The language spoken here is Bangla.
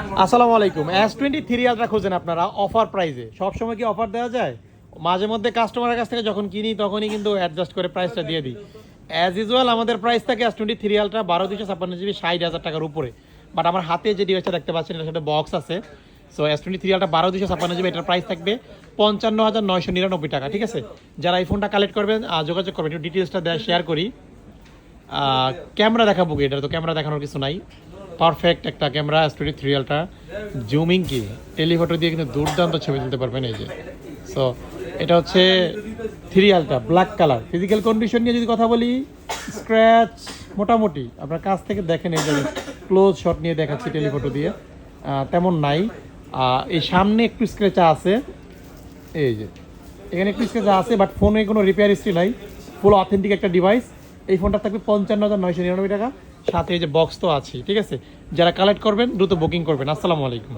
আসসালামু আলাইকুম। S23 আলট্রা খোঁজেন আপনারা অফার প্রাইসে? সবসময় কি অফার দেওয়া যায়? মাঝে মধ্যে কাস্টমারের কাছ থেকে যখন কিনি তখনই কিন্তু অ্যাডজাস্ট করে প্রাইসটা দিয়ে দিই। অ্যাজ ইউজুয়াল আমাদের প্রাইস থাকে S23 আলট্রা 12/256 GB 60,000 টাকার উপরে। বাট আমার হাতে যে ডিভাইসটা দেখতে পাচ্ছেন এটার সাথে বক্স আছে। সো S23 আলট্রা 12/256 GB এটার প্রাইস থাকবে 55,999 টাকা। ঠিক আছে, যারা এই ফোনটা কালেক্ট করবেন যোগাযোগ করবেন। একটু ডিটেলসটা শেয়ার করি। ক্যামেরা দেখাবো কি? এটা তো ক্যামেরা দেখানোর কিছু নাই। পারফেক্ট একটা ক্যামেরা S23 আলট্রা। জুমিং কি টেলিফটো দিয়ে কিন্তু দুর্দান্ত ছবি তুলতে পারবেন এই যে। সো এটা হচ্ছে 3 ultra black colour. Physical condition নিয়ে যদি কথা বলি, স্ক্র্যাচ মোটামুটি আপনার কাছ থেকে দেখেন, এই যে ক্লোজ শট নিয়ে দেখাচ্ছি টেলিফটো দিয়ে, তেমন নাই। এই সামনে একটু স্ক্র্যাচ আছে, এই যে এখানে একটু স্ক্র্যাচ আছে, বাট ফোনে কোনো রিপেয়ার হিস্ট্রি নাই। ফুল অথেন্টিক একটা ডিভাইস। এই ফোনটা থাকবে 55,999 টাকা, সাথে এই যে বক্স তো আছে। ঠিক আছে, যারা কালেক্ট করবেন দ্রুত বুকিং করবেন। আসসালামু আলাইকুম।